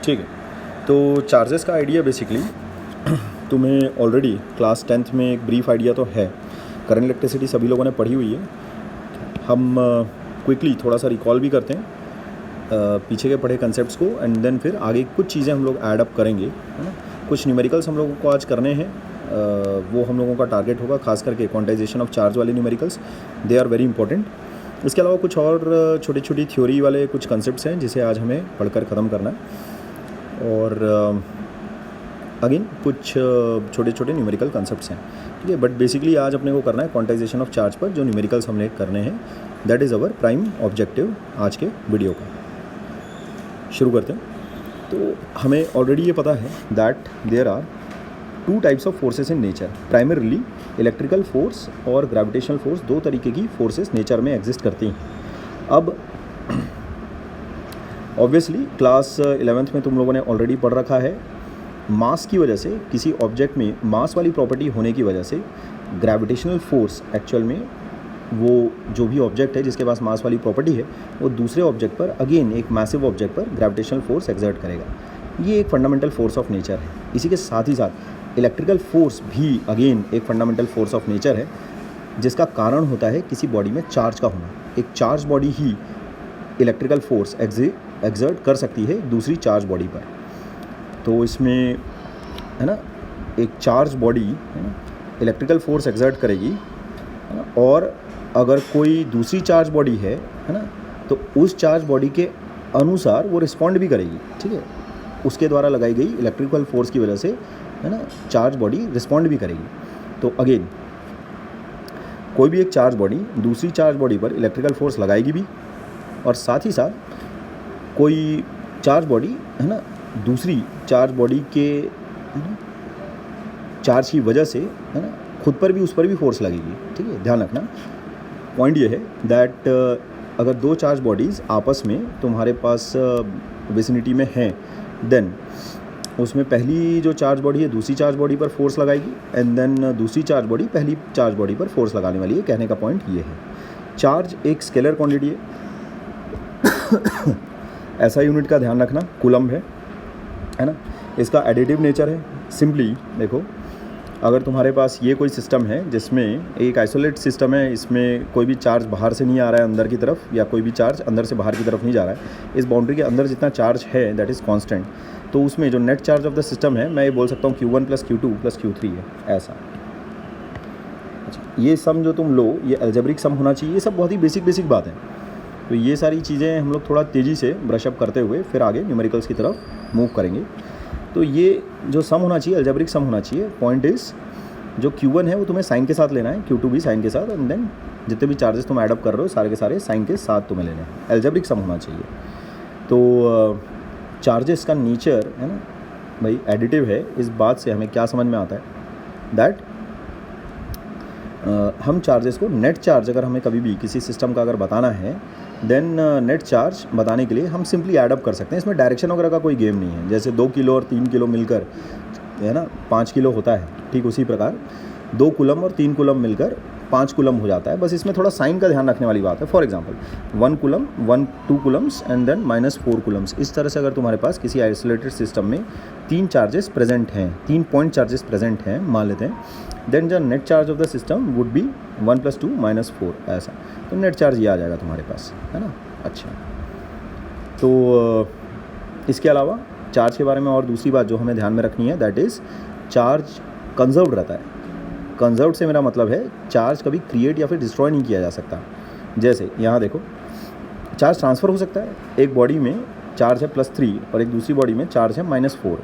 ठीक है, तो चार्जेस का आइडिया बेसिकली तुम्हें ऑलरेडी क्लास 10th में एक ब्रीफ आइडिया तो है, करंट इलेक्ट्रिसिटी सभी लोगों ने पढ़ी हुई है। हम क्विकली थोड़ा सा रिकॉल भी करते हैं पीछे के पढ़े कंसेप्ट्स को, एंड देन फिर आगे कुछ चीज़ें हम लोग ऐड अप करेंगे, है ना। कुछ न्यूमेरिकल्स हम लोगों को आज करने हैं, वो हम लोगों का टारगेट होगा, खास करके क्वांटाइजेशन ऑफ चार्ज वाले numericals, they are very important. इसके अलावा कुछ और छोटी छोटी थ्योरी वाले कुछ कंसेप्ट्स हैं जिसे आज हमें पढ़कर ख़त्म करना है, और अगेन कुछ छोटे छोटे न्यूमेरिकल कंसेप्ट्स हैं, ठीक है। बट बेसिकली आज अपने को करना है क्वांटाइजेशन ऑफ चार्ज पर जो न्यूमेरिकल्स हमने करने हैं, that is our prime objective आज के वीडियो का। शुरू करते हैं। तो हमें ऑलरेडी ये पता है that there are two types of forces in nature, primarily electrical force और ग्रेविटेशनल फोर्स, दो तरीके की फोर्सेस नेचर में एग्जिस्ट करती हैं। अब ऑब्वियसली क्लास 11th में तुम लोगों ने ऑलरेडी पढ़ रखा है, मास की वजह से, किसी ऑब्जेक्ट में मास वाली प्रॉपर्टी होने की वजह से ग्रेविटेशनल फोर्स एक्चुअल में वो जो भी ऑब्जेक्ट है जिसके पास मास वाली प्रॉपर्टी है वो दूसरे ऑब्जेक्ट पर, अगेन एक मैसिव ऑब्जेक्ट पर ग्रेविटेशनल फोर्स एक्सर्ट करेगा। ये एक फंडामेंटल फोर्स ऑफ नेचर है। इसी के साथ ही साथ इलेक्ट्रिकल फोर्स भी अगेन एक फंडामेंटल फोर्स ऑफ नेचर है, जिसका कारण होता है किसी बॉडी में चार्ज का होना। एक चार्ज बॉडी ही इलेक्ट्रिकल फोर्स एक्सर्ट कर सकती है दूसरी चार्ज बॉडी पर। तो इसमें है ना, एक चार्ज बॉडी है ना इलेक्ट्रिकल फोर्स एक्सर्ट करेगी, है ना, और अगर कोई दूसरी चार्ज बॉडी है ना, तो उस चार्ज बॉडी के अनुसार वो रिस्पॉन्ड भी करेगी, ठीक है। उसके द्वारा लगाई गई इलेक्ट्रिकल फोर्स की वजह से, है ना, चार्ज बॉडी रिस्पॉन्ड भी करेगी। तो अगेन कोई भी एक चार्ज बॉडी दूसरी चार्ज बॉडी पर इलेक्ट्रिकल फोर्स लगाएगी भी, और साथ ही साथ कोई चार्ज बॉडी है ना दूसरी चार्ज बॉडी के चार्ज की वजह से, है ना, खुद पर भी, उस पर भी फोर्स लगेगी, ठीक है। ध्यान रखना, पॉइंट ये है दैट अगर दो चार्ज बॉडीज़ आपस में तुम्हारे पास विसिनिटी में हैं, देन उसमें पहली जो चार्ज बॉडी है दूसरी चार्ज बॉडी पर फोर्स लगाएगी, एंड देन दूसरी चार्ज बॉडी पहली चार्ज बॉडी पर फोर्स लगाने वाली है। कहने का पॉइंट ये है, चार्ज एक स्केलर क्वांटिटी है ऐसा यूनिट का ध्यान रखना, कूलम्ब है ना। इसका एडिटिव नेचर है। सिंपली देखो, अगर तुम्हारे पास ये कोई सिस्टम है जिसमें एक आइसोलेट सिस्टम है, इसमें कोई भी चार्ज बाहर से नहीं आ रहा है अंदर की तरफ, या कोई भी चार्ज अंदर से बाहर की तरफ नहीं जा रहा है, इस बाउंड्री के अंदर जितना चार्ज है दैट इज़ कांस्टेंट, तो उसमें जो net charge of the system है, मैं ये बोल सकता हूँ Q1 + Q2 + Q3 है, ऐसा। अच्छा, ये सम जो तुम लो, ये अलजेब्रिक सम होना चाहिए। ये सब बहुत ही बेसिक बात है। तो ये सारी चीज़ें हम लोग थोड़ा तेज़ी से ब्रशअप करते हुए फिर आगे न्यूमेरिकल्स की तरफ मूव करेंगे। तो ये जो सम होना चाहिए, अलजेब्रिक सम होना चाहिए। पॉइंट इज़, जो Q1 है वो तुम्हें साइन के साथ लेना है, Q2 भी साइन के साथ, एंड देन जितने भी चार्जेस तुम ऐड अप कर रहे हो सारे के सारे साइन के साथ तुम्हें लेने हैं। अलजेब्रिक सम होना चाहिए। तो चार्जेस का नेचर है ना भाई एडिटिव है। इस बात से हमें क्या समझ में आता है दैट हम चार्जेस को, नेट चार्ज अगर हमें कभी भी किसी सिस्टम का अगर बताना है, देन नेट चार्ज बताने के लिए हम सिंपली ऐड अप कर सकते हैं। इसमें डायरेक्शन वगैरह का कोई गेम नहीं है। जैसे 2 किलो और 3 किलो मिलकर है ना 5 किलो होता है, ठीक उसी प्रकार 2 कूलम और 3 कूलम मिलकर 5 कूलम हो जाता है। बस इसमें थोड़ा साइन का ध्यान रखने वाली बात है। For example 1 coulomb 2 coulombs and then -4 coulombs. इस तरह से अगर तुम्हारे पास किसी आइसोलेटेड सिस्टम में 3 चार्जेस प्रेजेंट हैं, 3 पॉइंट चार्जेस प्रेजेंट हैं मान लेते हैं, then the net charge of the system would be 1 + 2 -4, ऐसा। तो नेट चार्ज ये आ जाएगा तुम्हारे पास, है ना। अच्छा, तो इसके अलावा चार्ज के बारे में और दूसरी बात जो हमें ध्यान में रखनी है, दैट इज़ चार्ज कंजर्व्ड रहता है। कंजर्व्ड से मेरा मतलब है चार्ज कभी क्रिएट या फिर डिस्ट्रॉय नहीं किया जा सकता। जैसे यहाँ देखो, चार्ज ट्रांसफ़र हो सकता है। एक बॉडी में चार्ज है +3 और एक दूसरी बॉडी में चार्ज है -4,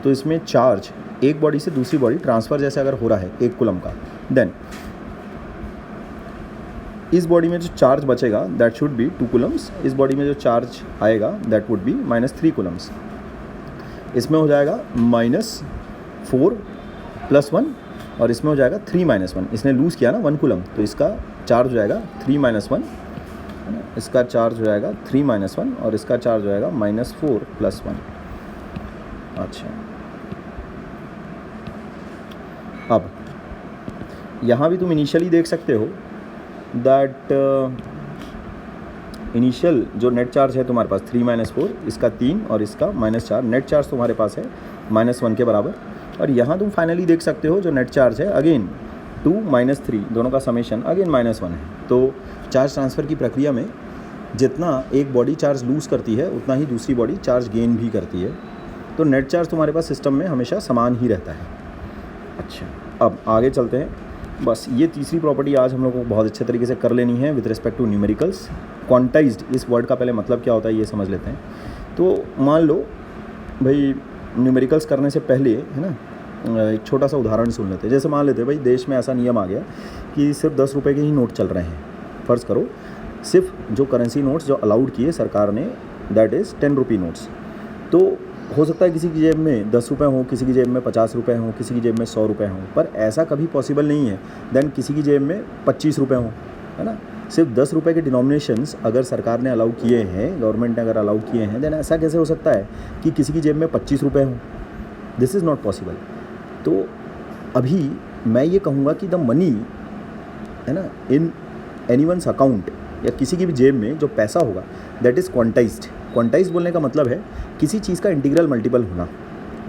तो इसमें चार्ज एक बॉडी से दूसरी बॉडी ट्रांसफ़र जैसे अगर हो रहा है 1 कूलम का, देन इस बॉडी में जो चार्ज बचेगा दैट शुड बी 2 कूलम्स। इस बॉडी में जो चार्ज आएगा दैट वुड बी -3 कूलम्स। इसमें हो जाएगा -4 + 1 और इसमें हो जाएगा 3 - 1। इसने लूज़ किया ना 1 कूलम, तो इसका चार्ज हो जाएगा 3 - 1, है ना। इसका चार्ज हो जाएगा 3 - 1 और इसका चार्ज हो जाएगा -4 + 1। अच्छा, अब यहाँ भी तुम इनिशियली देख सकते हो दैट इनिशियल जो नेट चार्ज है तुम्हारे पास 3 - 4, इसका 3 और इसका -4, नेट चार्ज तुम्हारे पास है -1 के बराबर। और यहाँ तुम फाइनली देख सकते हो जो नेट चार्ज है अगेन 2 - 3 दोनों का समेशन अगेन -1 है। तो चार्ज ट्रांसफ़र की प्रक्रिया में जितना एक बॉडी चार्ज लूज़ करती है उतना ही दूसरी बॉडी चार्ज गेन भी करती है। तो नेट चार्ज तुम्हारे पास सिस्टम में हमेशा समान ही रहता है। अच्छा, अब आगे चलते हैं। बस ये तीसरी प्रॉपर्टी आज हम लोग को बहुत अच्छे तरीके से कर लेनी है with respect to numericals. Quantized, इस वर्ड का पहले मतलब क्या होता है ये समझ लेते हैं। तो मान लो भाई न्यूमेरिकल्स करने से पहले है ना एक छोटा सा उदाहरण सुन लेते हैं। जैसे मान लेते हैं भाई देश में ऐसा नियम आ गया कि सिर्फ 10 रुपये के ही नोट चल रहे हैं। फ़र्ज़ करो सिर्फ जो करेंसी नोट्स जो अलाउड किए सरकार ने दैट इज़ 10 रुपये नोट्स। तो हो सकता है किसी की जेब में 10 रुपये हों, किसी की जेब में 50 रुपये हों, किसी की जेब में 100 रुपये हों, पर ऐसा कभी पॉसिबल नहीं है देन किसी की जेब में 25 रुपये हों, है ना। सिर्फ 10 रुपये के डिनोमिनेशंस अगर सरकार ने अलाउ किए हैं, गवर्नमेंट ने अगर अलाउ किए हैं, देन ऐसा कैसे हो सकता है कि किसी की जेब में 25 रुपये हों? This is not possible. तो अभी मैं ये कहूँगा कि द मनी है ना इन एनीवन्स अकाउंट या किसी की भी जेब में जो पैसा होगा दैट इज़ क्वांटाइज्ड। क्वांटाइज्ड बोलने का मतलब है किसी चीज़ का इंटीग्रल मल्टीपल होना।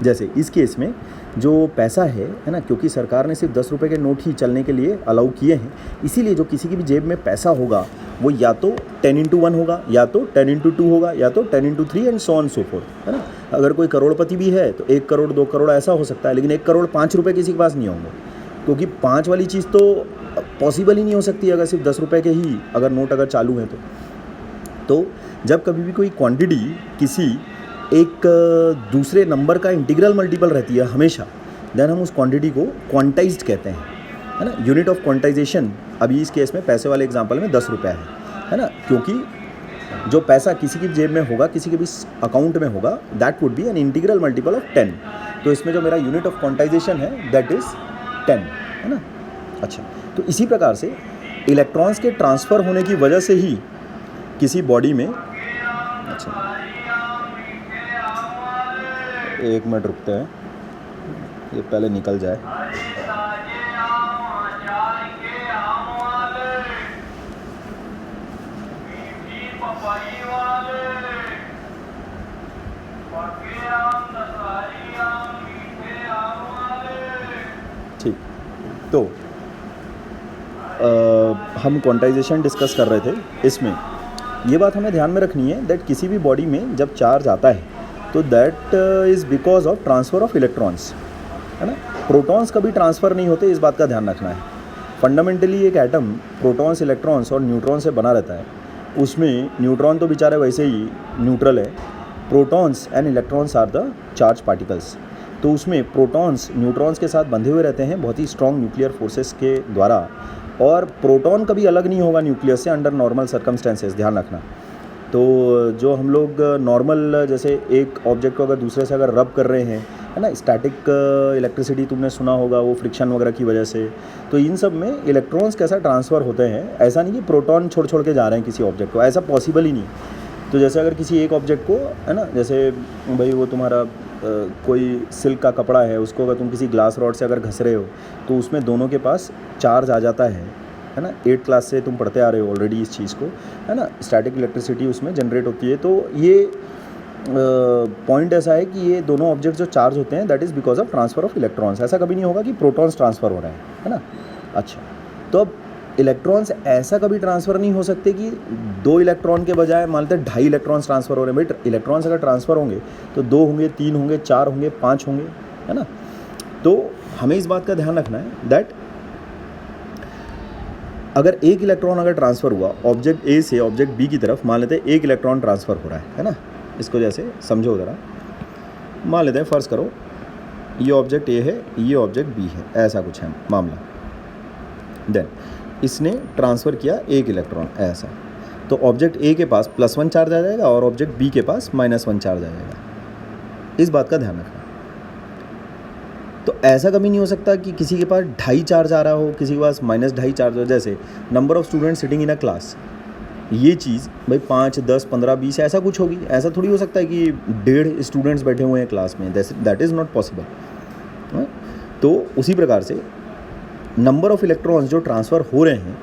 जैसे इस केस में जो पैसा है ना, क्योंकि सरकार ने सिर्फ 10 रुपये के नोट ही चलने के लिए अलाउ किए हैं, इसीलिए जो किसी की भी जेब में पैसा होगा वो या तो 10x1 होगा, या तो 10x2 होगा, या तो 10x3 and so on so fourth, है ना। अगर कोई करोड़पति भी है तो 1 करोड़ 2 करोड़ ऐसा हो सकता है, लेकिन 1 करोड़ 5 रुपये किसी के पास नहीं होंगे, क्योंकि 5 वाली चीज़ तो पॉसिबल ही नहीं हो सकती अगर सिर्फ 10 रुपये के ही अगर नोट अगर चालू हैं तो जब कभी भी कोई क्वांटिटी किसी एक दूसरे नंबर का इंटीग्रल मल्टीपल रहती है हमेशा, देन हम उस क्वांटिटी को क्वांटाइज्ड कहते हैं, है ना। यूनिट ऑफ क्वांटाइजेशन अभी इस केस में पैसे वाले एग्जांपल में 10 रुपये है ना, क्योंकि जो पैसा किसी की जेब में होगा, किसी के भी अकाउंट में होगा, that would be an integral multiple of 10। तो इसमें जो मेरा यूनिट ऑफ क्वांटाइजेशन है दैट इज़ 10, है ना। अच्छा, तो इसी प्रकार से इलेक्ट्रॉन्स के ट्रांसफ़र होने की वजह से ही किसी बॉडी में, अच्छा एक मिनट रुकते हैं, ये पहले निकल जाए। ठीक, तो हम क्वांटाइजेशन डिस्कस कर रहे थे। इसमें ये बात हमें ध्यान में रखनी है दैट किसी भी बॉडी में जब चार्ज आता है तो that is because of transfer of electrons, है ना। प्रोटॉन्स कभी ट्रांसफ़र नहीं होते, इस बात का ध्यान रखना है। फंडामेंटली एक एटम प्रोटॉन्स, इलेक्ट्रॉन्स और न्यूट्रॉन से बना रहता है। उसमें न्यूट्रॉन तो बेचारे वैसे ही न्यूट्रल है, protons and electrons are the charge particles. तो उसमें प्रोटॉन्स न्यूट्रॉन्स के साथ बंधे हुए रहते हैं बहुत ही स्ट्रॉन्ग न्यूक्लियर फोर्सेस के द्वारा, और प्रोटॉन कभी अलग नहीं होगा न्यूक्लियस से अंडर नॉर्मल सर्कमस्टेंसेस, ध्यान रखना। तो जो हम लोग नॉर्मल जैसे एक ऑब्जेक्ट को अगर दूसरे से अगर रब कर रहे हैं, है ना, स्टैटिक इलेक्ट्रिसिटी तुमने सुना होगा वो फ्रिक्शन वगैरह की वजह से, तो इन सब में इलेक्ट्रॉन्स कैसा ट्रांसफ़र होते हैं। ऐसा नहीं कि प्रोटॉन छोड़ के जा रहे हैं किसी ऑब्जेक्ट को, ऐसा पॉसिबल ही नहीं। तो जैसे अगर किसी एक ऑब्जेक्ट को, है ना, जैसे भाई वो तुम्हारा कोई सिल्क का कपड़ा है, उसको अगर तुम किसी ग्लास रॉड से अगर घस रहे हो तो उसमें दोनों के पास चार्ज आ जाता है ना। 8th क्लास से तुम पढ़ते आ रहे हो ऑलरेडी इस चीज़ को, है ना। स्टैटिक इलेक्ट्रिसिटी उसमें जनरेट होती है। तो ये पॉइंट ऐसा है कि ये दोनों ऑब्जेक्ट्स जो चार्ज होते हैं that is because of transfer of electrons. ऐसा कभी नहीं होगा कि प्रोटॉन्स ट्रांसफ़र हो रहे हैं, है ना। अच्छा, तो अब इलेक्ट्रॉन्स ऐसा कभी ट्रांसफ़र नहीं हो सकते कि 2 इलेक्ट्रॉन के बजाय मान लेते 2.5 इलेक्ट्रॉन्स ट्रांसफ़र हो रहे हैं। भाई इलेक्ट्रॉन्स अगर ट्रांसफ़र होंगे तो 2 होंगे, 3 होंगे, 4 होंगे, 5 होंगे, है ना। तो हमें इस बात का ध्यान रखना है दैट अगर 1 इलेक्ट्रॉन अगर ट्रांसफ़र हुआ ऑब्जेक्ट ए से ऑब्जेक्ट बी की तरफ, मान लेते हैं 1 इलेक्ट्रॉन ट्रांसफ़र हो रहा है ना। इसको जैसे समझो ज़रा, मान लेते हैं फ़र्ज़ करो ये ऑब्जेक्ट ए है, ये ऑब्जेक्ट बी है, ऐसा कुछ है मामला। देन इसने ट्रांसफ़र किया 1 इलेक्ट्रॉन ऐसा, तो ऑब्जेक्ट ए के पास +1 चार्ज आ जाएगा और ऑब्जेक्ट बी के पास -1 चार्ज आ जाएगा। इस बात का ध्यान रखना। तो ऐसा कभी नहीं हो सकता कि किसी के पास 2.5 चार्ज आ रहा हो, किसी के पास -2.5 चार्ज हो। जैसे number of student sitting in a class, ये चीज़ भाई 5, 10, 15, 20 ऐसा कुछ होगी। ऐसा थोड़ी हो सकता है कि 1.5 स्टूडेंट्स बैठे हुए हैं क्लास में, दैट इज़ नॉट पॉसिबल। तो उसी प्रकार से नंबर ऑफ़ इलेक्ट्रॉन्स जो ट्रांसफ़र हो रहे हैं,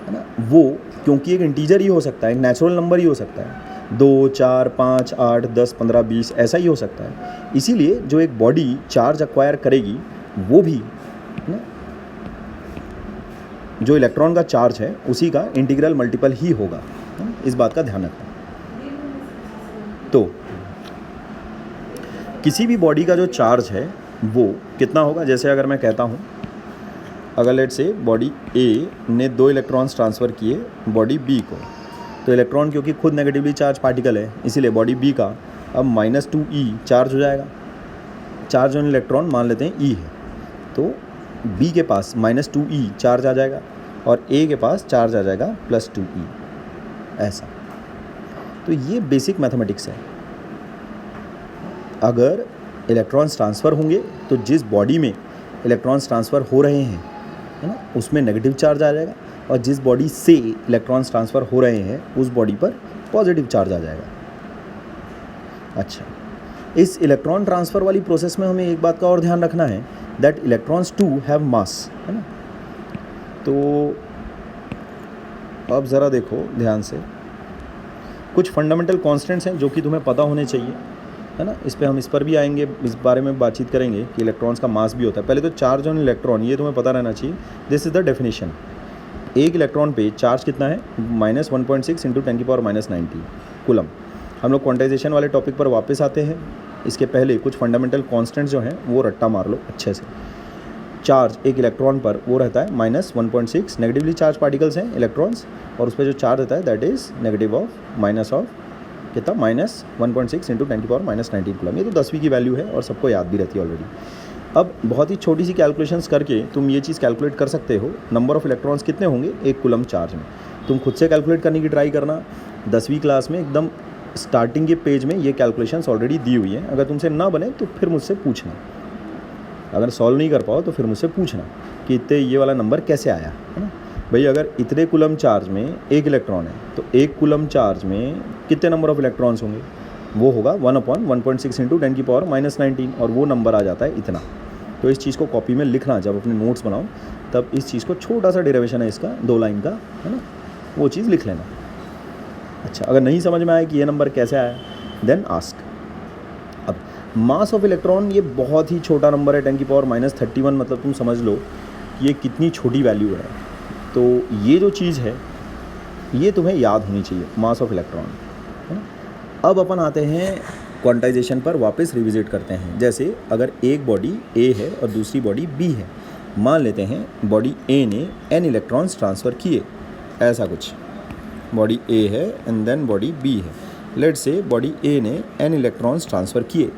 है ना, वो क्योंकि एक इंटीजर ही हो सकता है, एक नेचुरल नंबर ही हो सकता है, 2, 4, 5, 8, 10, 15, 20 ऐसा ही हो सकता है। इसीलिए जो एक बॉडी चार्ज अक्वायर करेगी वो भी ना जो इलेक्ट्रॉन का चार्ज है उसी का इंटीग्रल मल्टीपल ही होगा, इस बात का ध्यान रखना। तो किसी भी बॉडी का जो चार्ज है वो कितना होगा, जैसे अगर मैं कहता हूँ, अगर लेट से बॉडी ए ने 2 इलेक्ट्रॉन्स ट्रांसफ़र किए बॉडी बी को, तो इलेक्ट्रॉन क्योंकि खुद नेगेटिवली चार्ज पार्टिकल है इसीलिए बॉडी बी का अब -2e चार्ज हो जाएगा। चार्ज ऑन इलेक्ट्रॉन मान लेते हैं ई है, तो बी के पास -2e चार्ज आ जाएगा और ए के पास चार्ज आ जाएगा +2e, ऐसा। तो ये बेसिक मैथमेटिक्स है। अगर इलेक्ट्रॉन्स ट्रांसफ़र होंगे तो जिस बॉडी में इलेक्ट्रॉन्स ट्रांसफ़र हो रहे हैं, है ना, उसमें नेगेटिव चार्ज आ जाएगा, और जिस बॉडी से इलेक्ट्रॉन्स ट्रांसफ़र हो रहे हैं उस बॉडी पर पॉजिटिव चार्ज आ जाएगा। अच्छा, इस इलेक्ट्रॉन ट्रांसफ़र वाली प्रोसेस में हमें एक बात का और ध्यान रखना है, that electrons too have mass, है ना। तो अब ज़रा देखो ध्यान से, कुछ फंडामेंटल कॉन्स्टेंट्स हैं जो कि तुम्हें पता होने चाहिए, है ना। इस पर भी आएंगे, इस बारे में बातचीत करेंगे कि इलेक्ट्रॉन्स का मास भी होता है। पहले तो चार्ज ऑन इलेक्ट्रॉन, ये तुम्हें पता रहना चाहिए, दिस इज़ द डेफिनेशन। एक इलेक्ट्रॉन पे चार्ज कितना है, -1.6 × 10⁻⁹ कूलम। हम लोग क्वांटाइजेशन वाले टॉपिक पर वापस आते हैं। इसके पहले कुछ फंडामेंटल कॉन्स्टेंट्स जो हैं वो रट्टा मार लो अच्छे से। चार्ज एक इलेक्ट्रॉन पर वो रहता है -1.6, नेगेटिवली चार्ज पार्टिकल्स हैं इलेक्ट्रॉन्स, और उस पर जो चार्ज रहता है that is negative of minus of कितना, -1.6 × 10⁻⁹ कूलम। ये तो 10वीं की वैल्यू है और सबको याद भी रहती है ऑलरेडी। अब बहुत ही छोटी सी कैलकुलेशंस करके तुम ये चीज़ कैलकुलेट कर सकते हो, नंबर ऑफ़ इलेक्ट्रॉन्स कितने होंगे एक कूलम चार्ज में। तुम खुद से कैलकुलेट करने की ट्राई करना। 10वीं क्लास में एकदम स्टार्टिंग के पेज में ये कैलकुलेशंस ऑलरेडी दी हुई हैं। अगर तुमसे ना बने तो फिर मुझसे पूछना, अगर सॉल्व नहीं कर पाओ तो फिर मुझसे पूछना कि इतने ये वाला नंबर कैसे आया, है ना भाई। अगर इतने कूलम चार्ज में एक इलेक्ट्रॉन है तो एक कूलम चार्ज में कितने नंबर ऑफ़ इलेक्ट्रॉन्स होंगे, वो होगा 1/1.6 × 10⁻⁻⁹, और वो नंबर आ जाता है इतना। तो इस चीज़ को कॉपी में लिखना, जब अपने नोट्स बनाओ तब इस चीज़ को, छोटा सा डेरिवेशन है इसका 2 लाइन का, है ना, वो चीज़ लिख लेना। अच्छा, अगर नहीं समझ में आए कि ये नंबर कैसे आया, देन आस्क। अब मास ऑफ इलेक्ट्रॉन ये बहुत ही छोटा नंबर है, 10⁻31, मतलब तुम समझ लो कि ये कितनी छोटी वैल्यू है। तो ये जो चीज़ है ये तुम्हें याद होनी चाहिए, मास ऑफ इलेक्ट्रॉन, है ना। अब अपन आते हैं क्वांटाइजेशन पर, वापस रिविजिट करते हैं। जैसे अगर एक बॉडी ए है और दूसरी बॉडी बी है, मान लेते हैं बॉडी ए ने n इलेक्ट्रॉन्स ट्रांसफ़र किए, ऐसा कुछ। बॉडी ए है एंड देन बॉडी बी है। लेट्स से बॉडी ए ने n इलेक्ट्रॉन्स ट्रांसफ़र किए,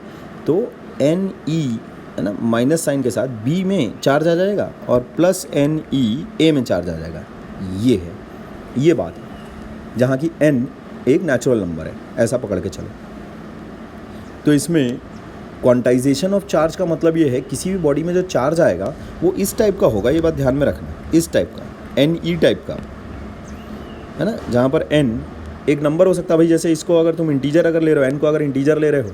तो Ne, है ना, माइनस साइन के साथ बी में चार्ज आ जाएगा और +Ne ए में चार्ज आ जाएगा। ये है, ये बात है, जहाँ की n एक नेचुरल नंबर है, ऐसा पकड़ के चलो। तो इसमें क्वांटाइजेशन ऑफ चार्ज का मतलब ये है, किसी भी बॉडी में जो चार्ज आएगा वो इस टाइप का होगा, ये बात ध्यान में रखना, इस टाइप का, Ne टाइप का, है ना, जहाँ पर n एक नंबर हो सकता है भाई। जैसे इसको अगर तुम इंटीजर अगर ले रहे हो, n को अगर इंटीजर ले रहे हो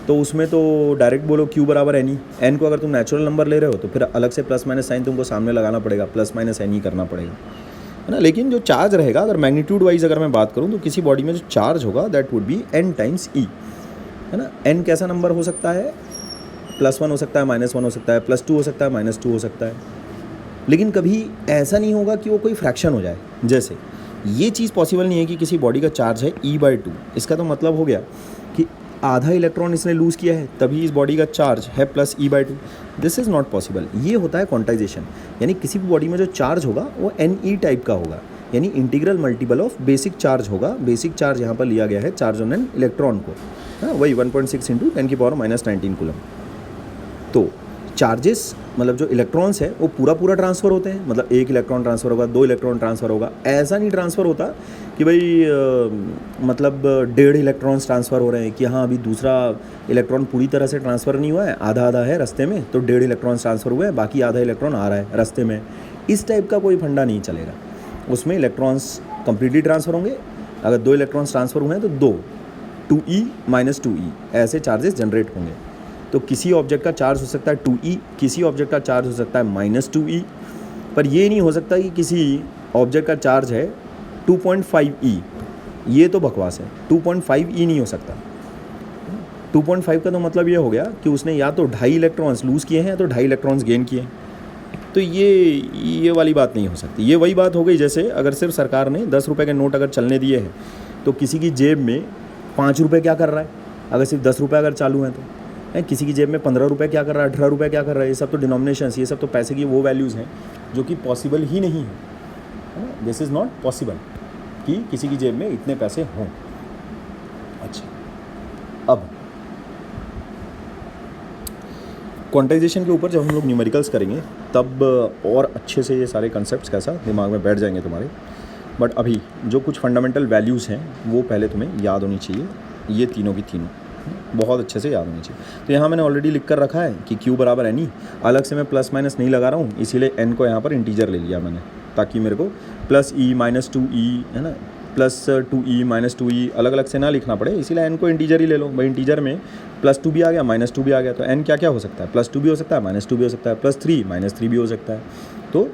तो उसमें तो डायरेक्ट बोलो q = Ne। n को अगर तुम नेचुरल नंबर ले रहे हो तो फिर अलग से +- साइन तुमको सामने लगाना पड़ेगा, +- करना पड़ेगा, है ना। लेकिन जो चार्ज रहेगा, अगर मैग्नीट्यूड वाइज अगर मैं बात करूँ, तो किसी बॉडी में जो चार्ज होगा that would be n × e, है ना। n कैसा नंबर हो सकता है, +1 हो सकता है, -1 हो सकता है, +2 हो सकता है, -2 हो सकता है, लेकिन कभी ऐसा नहीं होगा कि वो कोई फ्रैक्शन हो जाए। जैसे ये चीज़ पॉसिबल नहीं है कि किसी बॉडी का चार्ज है e/2, इसका तो मतलब हो गया कि आधा इलेक्ट्रॉन इसने लूज़ किया है, तभी इस बॉडी का चार्ज है +e/2। This is not possible. ये होता है क्वांटाइजेशन, यानी किसी भी बॉडी में जो चार्ज होगा वो Ne टाइप का होगा, यानी integral multiple of basic charge होगा। बेसिक चार्ज यहाँ पर लिया गया है चार्ज ऑन एन इलेक्ट्रॉन को, हाँ, वही 1.6 × 10⁻⁻⁹ कूलम। तो चार्जेस मतलब जो इलेक्ट्रॉन्स है वो पूरा ट्रांसफ़र होते हैं, मतलब एक इलेक्ट्रॉन ट्रांसफ़र होगा, 2 इलेक्ट्रॉन ट्रांसफ़र होगा, ऐसा नहीं ट्रांसफ़र होता कि भाई मतलब 1.5 इलेक्ट्रॉन्स ट्रांसफ़र हो रहे हैं, कि हाँ अभी दूसरा इलेक्ट्रॉन पूरी तरह से ट्रांसफ़र नहीं हुआ है, आधा आधा है रास्ते में, तो 1.5 इलेक्ट्रॉन्स ट्रांसफ़र हुए हैं, बाकी आधा इलेक्ट्रॉन आ रहा है रास्ते में। इस टाइप का कोई फंडा नहीं चलेगा। उसमें इलेक्ट्रॉन्स कम्प्लीटली ट्रांसफ़र होंगे। अगर 2 इलेक्ट्रॉन्स ट्रांसफ़र हुए हैं तो 2e -2e ऐसे चार्जेस जनरेट होंगे। तो किसी ऑब्जेक्ट का चार्ज हो सकता है 2e, किसी ऑब्जेक्ट का चार्ज हो सकता है -2e, पर ये नहीं हो सकता कि किसी ऑब्जेक्ट का चार्ज है 2.5 ये तो बकवास है, 2.5 नहीं हो सकता। 2.5 का तो मतलब ये हो गया कि उसने या तो 2.5 इलेक्ट्रॉन्स लूज़ किए हैं या तो 2.5 इलेक्ट्रॉन्स गेन किए हैं। तो ये वाली बात नहीं हो सकती। ये वही बात हो गई जैसे अगर सिर्फ सरकार ने 10 रुपये के नोट अगर चलने दिए हैं तो किसी की जेब में 5 रुपये क्या कर रहा है, अगर सिर्फ 10 रुपये अगर चालू हैं तो किसी की जेब में 15 रुपये क्या कर रहा है, 18 रुपये क्या कर रहा है। ये सब तो डिनोमिनेशंस, ये सब तो पैसे की वो वैल्यूज़ हैं जो कि पॉसिबल ही नहीं है ना। दिस इज़ नॉट पॉसिबल कि किसी की जेब में इतने पैसे हों। अच्छा, अब क्वांटाइजेशन के ऊपर जब हम लोग न्यूमेरिकल्स करेंगे तब और अच्छे से ये सारे कंसेप्ट्स कैसा दिमाग में बैठ जाएंगे तुम्हारे। बट अभी जो कुछ फंडामेंटल वैल्यूज़ हैं वो पहले तुम्हें याद होनी चाहिए, ये तीनों की तीनों बहुत अच्छे से याद होनी चाहिए। तो यहाँ मैंने ऑलरेडी लिख कर रखा है कि Q बराबर एन ई, अलग से मैं प्लस माइनस नहीं लगा रहा हूँ, इसीलिए n को यहाँ पर इंटीजर ले लिया मैंने, ताकि मेरे को प्लस ई माइनस 2e है ना, प्लस 2e माइनस 2e अलग अलग से ना लिखना पड़े, इसीलिए n को इंटीजर ही ले लो भाई। इंटीजर में +2 भी आ गया, -2 भी आ गया, तो n क्या क्या हो सकता है, +2 भी हो सकता है, -2 भी हो सकता है, +3 -3 भी हो सकता है। तो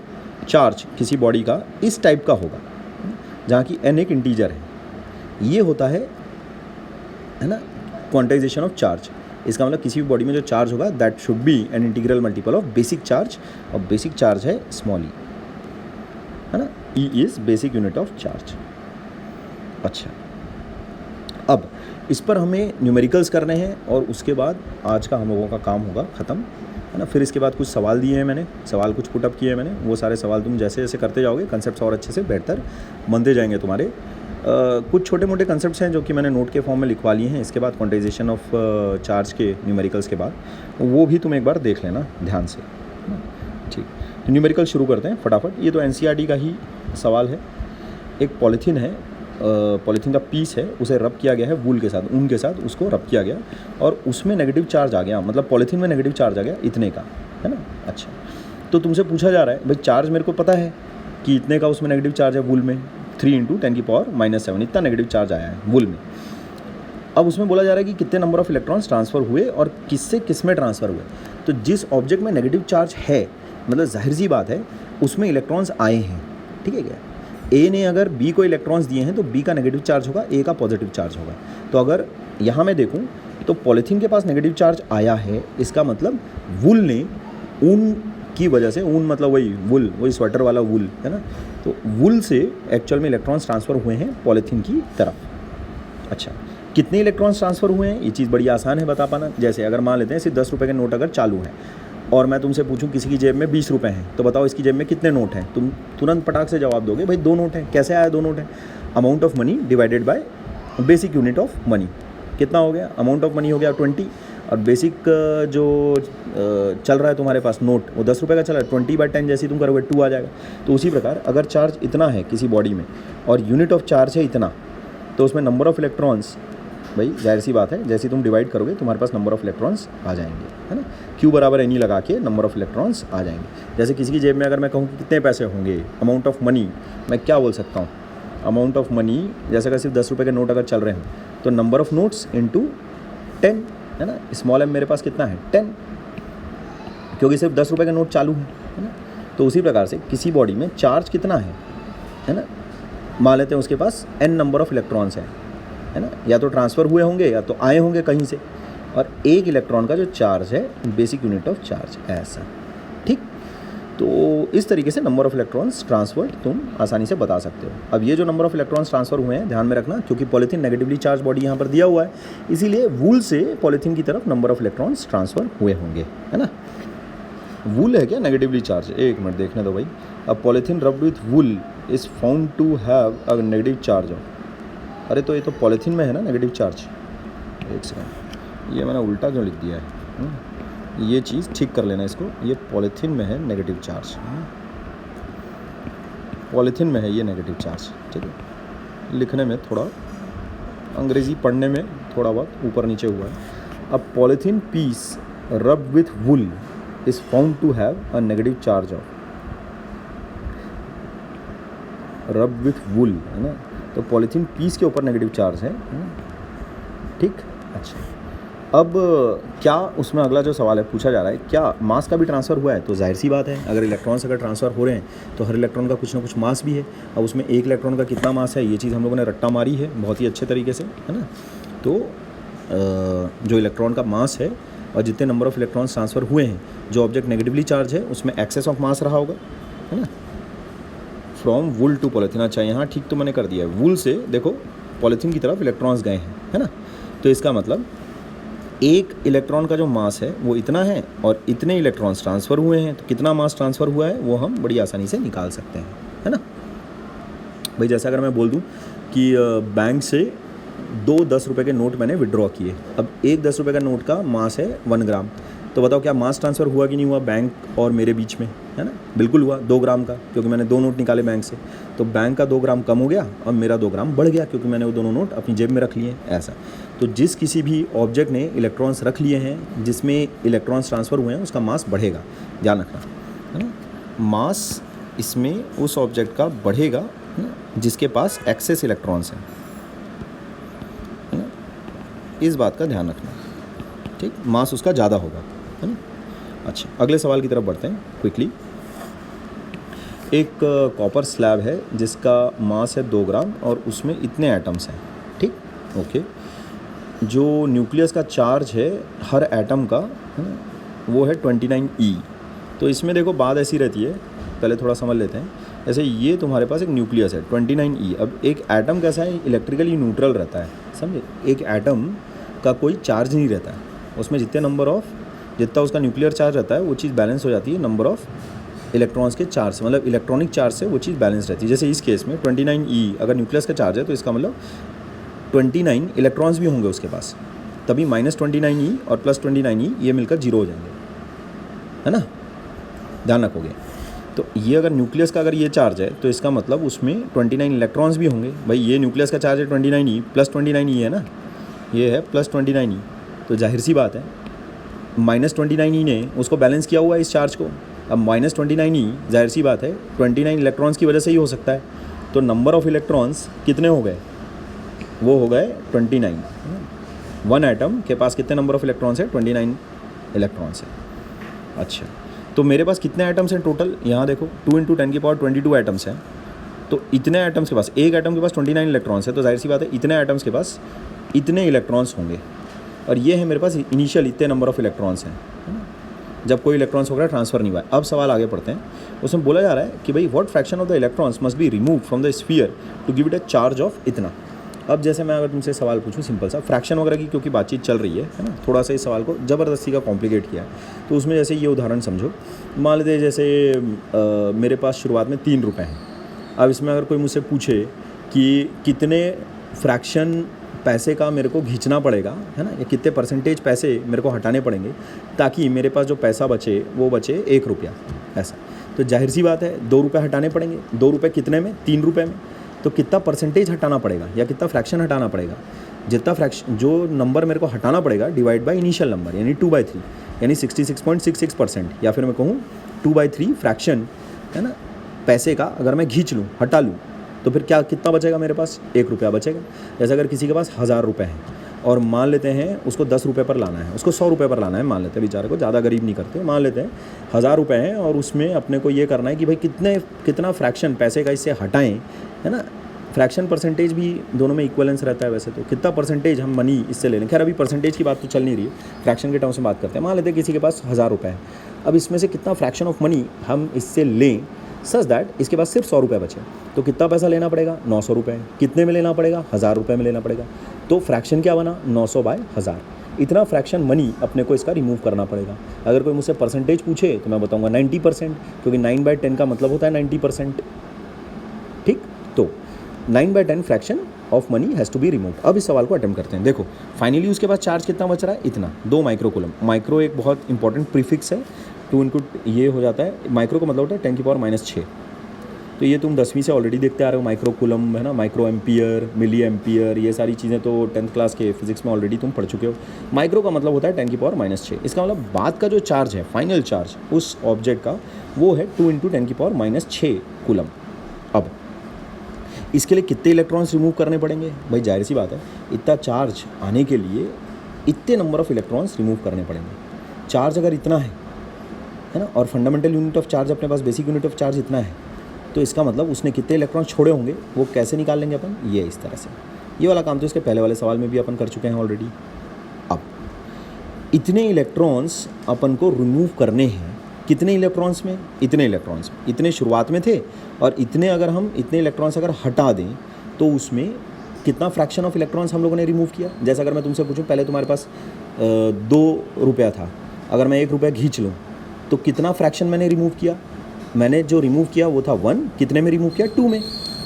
चार्ज किसी बॉडी का इस टाइप का होगा जहाँ की n एक इंटीजर है। ये होता है ना क्वांटाइजेशन ऑफ चार्ज। इसका मतलब किसी भी बॉडी में जो चार्ज होगा that should be an integral multiple of basic charge, और बेसिक चार्ज है स्मॉल ई, है ना। E is basic unit of charge. अच्छा, अब इस पर हमें न्यूमेरिकल्स करने हैं और उसके बाद आज का हम लोगों का काम होगा ख़त्म, है ना। फिर इसके बाद कुछ सवाल दिए हैं मैंने, सवाल कुछ पुटअप किए हैं मैंने, वो सारे सवाल तुम जैसे जैसे करते जाओगे कंसेप्ट्स और अच्छे से बेहतर बनते जाएंगे तुम्हारे। कुछ छोटे मोटे कंसेप्ट्स हैं जो कि मैंने नोट के फॉर्म में लिखवा लिए हैं। इसके बाद क्वांटाइजेशन ऑफ चार्ज के न्यूमेरिकल्स के बाद वो भी तुम एक बार देख लेना ध्यान से, ठीक। तो न्यूमेरिकल शुरू करते हैं फटाफट। ये तो NCERT का ही सवाल है। एक पॉलीथीन है, पॉलीथीन का पीस है, उसे रब किया गया है वूल के साथ, ऊन के साथ उसको रब किया गया और उसमें नेगेटिव चार्ज आ गया, मतलब पॉलीथीन में नेगेटिव चार्ज आ गया इतने का, है ना। अच्छा, तो तुमसे पूछा जा रहा है भाई चार्ज मेरे को पता है कि इतने का उसमें नेगेटिव चार्ज है वूल में, 3 × 10⁻⁻7 इतना नेगेटिव चार्ज आया है वूल में। अब उसमें बोला जा रहा है कि कितने नंबर ऑफ़ इलेक्ट्रॉन्स ट्रांसफ़र हुए और किससे किस में ट्रांसफ़र हुए। तो जिस ऑब्जेक्ट में नेगेटिव चार्ज है, मतलब जाहिर सी बात है उसमें इलेक्ट्रॉन्स आए हैं, ठीक है क्या। ए ने अगर बी को इलेक्ट्रॉन्स दिए हैं तो बी का नेगेटिव चार्ज होगा, ए का पॉजिटिव चार्ज होगा। तो अगर यहाँ मैं देखूँ तो पॉलीथीन के पास नेगेटिव चार्ज आया है, इसका मतलब वुल ने ऊन की वजह से, ऊन मतलब वही वुल, वही स्वेटर वाला वुल, है ना। तो वुल से एक्चुअल में इलेक्ट्रॉन्स ट्रांसफ़र हुए हैं पॉलीथीन की तरफ। अच्छा, कितने इलेक्ट्रॉन्स ट्रांसफ़र हुए हैं, ये चीज़ बड़ी आसान है बता पाना। जैसे अगर मान लेते हैं सिर्फ 10 रुपये के नोट अगर चालू है और मैं तुमसे पूछूं किसी की जेब में 20 रुपये हैं, तो बताओ इसकी जेब में कितने नोट हैं। तुम तुरंत पटाख से जवाब दोगे भाई 2 नोट हैं। कैसे आया 2 नोट हैं, amount of money divided by basic unit of money, कितना हो गया, अमाउंट ऑफ मनी हो गया 20, और बेसिक जो चल रहा है तुम्हारे पास नोट वो 10 रुपये का चल रहा है, 20/10 जैसे तुम करोगे 2 आ जाएगा। तो उसी प्रकार अगर चार्ज इतना है किसी बॉडी में और यूनिट ऑफ चार्ज है इतना, तो उसमें नंबर ऑफ़ इलेक्ट्रॉन्स, भाई जाहिर सी बात है जैसे तुम डिवाइड करोगे तुम्हारे पास नंबर ऑफ़ इलेक्ट्रॉन्स आ जाएंगे, है ना। Q बराबर एन ई लगा के नंबर ऑफ़ इलेक्ट्रॉन्स आ जाएंगे। जैसे किसी की जेब में अगर मैं कहूँ कि कितने पैसे होंगे, अमाउंट ऑफ मनी, मैं क्या बोल सकता हूँ, अमाउंट ऑफ मनी जैसे अगर सिर्फ 10 रुपये के नोट अगर चल रहे हों तो नंबर ऑफ़ नोट्स इंटू 10, है ना। स्मॉल m मेरे पास कितना है 10, क्योंकि सिर्फ 10 रुपये का नोट चालू है ना। तो उसी प्रकार से किसी बॉडी में चार्ज कितना है ना, मान लेते हैं उसके पास n नंबर ऑफ़ इलेक्ट्रॉन्स है ना, या तो ट्रांसफ़र हुए होंगे या तो आए होंगे कहीं से, और एक इलेक्ट्रॉन का जो चार्ज है बेसिक यूनिट ऑफ चार्ज ऐसा, ठीक। तो इस तरीके से नंबर ऑफ़ इलेक्ट्रॉन्स ट्रांसफर्ड तुम आसानी से बता सकते हो। अब ये जो नंबर ऑफ़ इलेक्ट्रॉन्स ट्रांसफ़र हुए हैं ध्यान में रखना, क्योंकि पॉलीथीन नेगेटिवली चार्ज बॉडी यहाँ पर दिया हुआ है, इसीलिए वूल से पॉलीथीन की तरफ नंबर ऑफ़ इलेक्ट्रॉन्स ट्रांसफ़र हुए होंगे, है ना। वूल है क्या नेगेटिवली चार्ज, एक मिनट देखने दो भाई। अब polythene rubbed with wool is found to have a negative charge. अरे तो ये तो पॉलीथीन में है ना नेगेटिव चार्ज, एक सेकंड, ये मैंने उल्टा क्यों लिख दिया है, ये चीज़ ठीक कर लेना इसको। ये पॉलीथीन में है नेगेटिव चार्ज, पॉलीथीन में है ये नेगेटिव चार्ज, ठीक है। लिखने में थोड़ा अंग्रेज़ी पढ़ने में थोड़ा बहुत ऊपर नीचे हुआ है। अब polythene piece rubbed with wool is found to have a negative charge of, rubbed with wool, है ना। तो पॉलीथीन पीस के ऊपर नेगेटिव चार्ज है, ठीक। अच्छा, अब क्या उसमें अगला जो सवाल है पूछा जा रहा है, क्या मास का भी ट्रांसफ़र हुआ है? तो जाहिर सी बात है, अगर इलेक्ट्रॉन्स अगर ट्रांसफ़र हो रहे हैं तो हर इलेक्ट्रॉन का कुछ ना कुछ मास भी है। अब उसमें एक इलेक्ट्रॉन का कितना मास है, ये चीज़ हम लोगों ने रट्टा मारी है बहुत ही अच्छे तरीके से, है ना। तो जो इलेक्ट्रॉन का मास है और जितने नंबर ऑफ़ इलेक्ट्रॉन्स ट्रांसफ़र हुए हैं, जो ऑब्जेक्ट नेगेटिवली चार्ज है उसमें एक्सेस ऑफ मास रहा होगा, है ना। फ्रॉम वुल टू पॉलीथीन, अच्छा यहाँ ठीक तो मैंने कर दिया है, वुल से देखो पॉलीथीन की तरफ इलेक्ट्रॉन्स गए हैं, है ना। तो इसका मतलब एक इलेक्ट्रॉन का जो मास है वो इतना है और इतने इलेक्ट्रॉन्स ट्रांसफ़र हुए हैं, तो कितना मास ट्रांसफ़र हुआ है वो हम बड़ी आसानी से निकाल सकते हैं, है ना। भाई जैसा अगर मैं बोल दूं कि बैंक से 2 10 रुपये के नोट मैंने विड्रॉ किए, अब एक 10 रुपये का नोट का मास है 1 ग्राम, तो बताओ क्या मास ट्रांसफ़र हुआ कि नहीं हुआ बैंक और मेरे बीच में, है ना। बिल्कुल हुआ, 2 ग्राम का, क्योंकि मैंने 2 नोट निकाले बैंक से, तो बैंक का 2 ग्राम कम हो गया और मेरा 2 ग्राम बढ़ गया, क्योंकि मैंने वो दोनों नोट अपनी जेब में रख लिए, ऐसा। तो जिस किसी भी ऑब्जेक्ट ने इलेक्ट्रॉन्स रख लिए हैं जिसमें इलेक्ट्रॉन्स ट्रांसफ़र हुए हैं उसका मास बढ़ेगा, ध्यान रखना, है ना। मास इसमें उस ऑब्जेक्ट का बढ़ेगा, है ना, जिसके पास एक्सेस इलेक्ट्रॉन्स हैं, है ना। इस बात का ध्यान रखना, ठीक, मास उसका ज़्यादा होगा, है ना। अच्छा, अगले सवाल की तरफ बढ़ते हैं क्विकली। एक कॉपर स्लैब है जिसका मास है 2 ग्राम और उसमें इतने एटम्स हैं, ठीक, ओके। जो न्यूक्लियस का चार्ज है हर एटम का, है ना, वो है 29 E। तो इसमें देखो बात ऐसी रहती है, पहले थोड़ा समझ लेते हैं। जैसे ये तुम्हारे पास एक न्यूक्लियस है 29 E, अब एक एटम कैसा है, इलेक्ट्रिकली न्यूट्रल रहता है, समझे। एक एटम का कोई चार्ज नहीं रहता है, उसमें जितना उसका न्यूक्लियर चार्ज रहता है वो चीज़ बैलेंस हो जाती है नंबर ऑफ इलेक्ट्रॉन्स के चार्ज से, मतलब इलेक्ट्रॉनिक चार्ज से वो चीज़ बैलेंस रहती है। जैसे इस केस में 29 E अगर न्यूक्लियस का चार्ज है तो इसका मतलब 29 इलेक्ट्रॉन्स भी होंगे उसके पास, तभी -29 E और +29 E ये मिलकर 0 हो जाएंगे, है ना, ध्यान रखोगे। तो ये अगर न्यूक्लियस का अगर ये चार्ज है तो इसका मतलब उसमें 29 इलेक्ट्रॉन्स भी होंगे। भाई ये न्यूक्लियस का चार्ज है 29 E, +29 E है ना, ये है +29 E, तो जाहिर सी बात है -29 E ने उसको बैलेंस किया हुआ है इस चार्ज को। अब -29 E जाहिर सी बात है 29 इलेक्ट्रॉन्स की वजह से ही हो सकता है, तो नंबर ऑफ़ इलेक्ट्रॉन्स कितने हो गए, वो हो गए 29। वन एटम के पास कितने नंबर ऑफ़ इलेक्ट्रॉन्स है, 29 इलेक्ट्रॉन्स है। अच्छा, तो मेरे पास कितने एटम्स हैं टोटल, यहाँ देखो 2 × 10⁻22 एटम्स हैं। तो इतने एटम्स के पास, एक एटम के पास 29 इलेक्ट्रॉन्स है, तो जाहिर सी बात है इतने एटम्स के पास इतने इलेक्ट्रॉन्स होंगे, और ये है मेरे पास इनिशियल इतने नंबर ऑफ़ इलेक्ट्रॉन्स हैं, है ना, जब कोई इलेक्ट्रॉन्स वगैरह ट्रांसफ़र नहीं हुआ है। अब सवाल आगे पढ़ते हैं, उसमें बोला जा रहा है कि भाई what fraction of the electrons must be remove from the sphere to give it a charge of इतना। अब जैसे मैं अगर तुमसे सवाल पूछूं सिंपल सा, फ्रैक्शन वगैरह की क्योंकि बातचीत चल रही है ना, थोड़ा सा इस सवाल को ज़बरदस्ती का कॉम्प्लिकेट किया है, तो उसमें जैसे ये उदाहरण समझो, मान लेते जैसे मेरे पास शुरुआत में 3 रुपये हैं। अब इसमें अगर कोई मुझसे पूछे कि कितने फ्रैक्शन पैसे का मेरे को खींचना पड़ेगा, है ना, या कितने % पैसे मेरे को हटाने पड़ेंगे ताकि मेरे पास जो पैसा बचे वो बचे 1 रुपया, ऐसा, तो जाहिर सी बात है 2 रुपये हटाने पड़ेंगे। 2 रुपये कितने में, 3 रुपये में, तो कितना % हटाना पड़ेगा या कितना फ्रैक्शन हटाना पड़ेगा, जितना फ्रैक्शन जो नंबर मेरे को हटाना पड़ेगा डिवाइड बाय इनिशियल नंबर, यानी 2/3, यानी 66.66%, या फिर मैं कहूँ 2/3 फ्रैक्शन, है ना, पैसे का अगर मैं खींच लूँ, हटा लूँ, तो फिर क्या कितना बचेगा मेरे पास, 1 रुपया बचेगा। जैसे अगर किसी के पास 1000 रुपये हैं और मान लेते हैं उसको 10 रुपये पर लाना है, उसको 100 रुपये पर लाना है, मान लेते हैं, बेचारे को ज़्यादा गरीब नहीं करते, मान लेते हैं 1000 रुपये हैं और उसमें अपने को ये करना है कि भाई कितना फ्रैक्शन पैसे का इससे हटाएं, है ना। फ्रैक्शन परसेंटेज भी दोनों में इक्वलेंस रहता है वैसे तो, कितना % हम मनी इससे ले लें, खैर अभी परसेंटेज की बात तो चल नहीं रही है, फ्रैक्शन के टर्म्स में बात करते हैं। मान लेते हैं किसी के पास 1000 रुपये है, अब इसमें से कितना फ्रैक्शन ऑफ मनी हम इससे लें सच दैट इसके पास सिर्फ 100 रुपये बचे, तो कितना पैसा लेना पड़ेगा, 900 रुपये। कितने में लेना पड़ेगा, 1000 रुपये में लेना पड़ेगा, तो फ्रैक्शन क्या बना, 900/1000। इतना फ्रैक्शन मनी अपने को इसका रिमूव करना पड़ेगा। अगर कोई मुझसे परसेंटेज पूछे तो मैं बताऊंगा 90%, क्योंकि 9/10 का मतलब होता है 90%, ठीक। तो 9/10 fraction of money has to be remove. अब इस सवाल को अटेम्प्ट करते हैं। देखो फाइनली उसके पास चार्ज कितना बच रहा है, इतना, 2 माइक्रोकूलम। माइक्रो एक बहुत इंपॉर्टेंट प्रीफिक्स है, 2 × ये हो जाता है, माइक्रो का मतलब होता है 10⁻⁻6। तो ये तुम 10वीं से ऑलरेडी देखते आ रहे हो, माइक्रोकूलम, है ना, माइक्रो एम्पियर, मिली एम्पियर, ये सारी चीज़ें तो 10th क्लास के फिजिक्स में ऑलरेडी तुम पढ़ चुके हो। माइक्रो का मतलब होता है 10⁻⁻6। इसका मतलब बाद का जो चार्ज है, फाइनल चार्ज उस ऑब्जेक्ट का, वो है 2 × 10⁻6 कूलम। अब इसके लिए कितने इलेक्ट्रॉन्स रिमूव करने पड़ेंगे, भाई जाहिर सी बात है इतना चार्ज आने के लिए इतने नंबर ऑफ इलेक्ट्रॉन्स रिमूव करने पड़ेंगे। चार्ज अगर इतना है ना, और फंडामेंटल यूनिट ऑफ चार्ज अपने पास, बेसिक यूनिट ऑफ चार्ज इतना है, तो इसका मतलब उसने कितने इलेक्ट्रॉन छोड़े होंगे वो कैसे निकाल लेंगे अपन, ये इस तरह से। ये वाला काम तो इसके पहले वाले सवाल में भी अपन कर चुके हैं ऑलरेडी। अब इतने इलेक्ट्रॉन्स अपन को रिमूव करने हैं, कितने इलेक्ट्रॉन्स में, इतने इलेक्ट्रॉन्स में, इतने शुरुआत में थे, और इतने अगर हम इतने इलेक्ट्रॉन्स अगर हटा दें तो उसमें कितना फ्रैक्शन ऑफ इलेक्ट्रॉन्स हम लोगों ने रिमूव किया। जैसे अगर मैं तुमसे पूछूं, पहले तुम्हारे पास 2 रुपया था, अगर मैं 1 रुपया खींच लूँ तो कितना फ्रैक्शन मैंने रिमूव किया, मैंने जो रिमूव किया वो था 1, कितने में रिमूव किया, 2 में।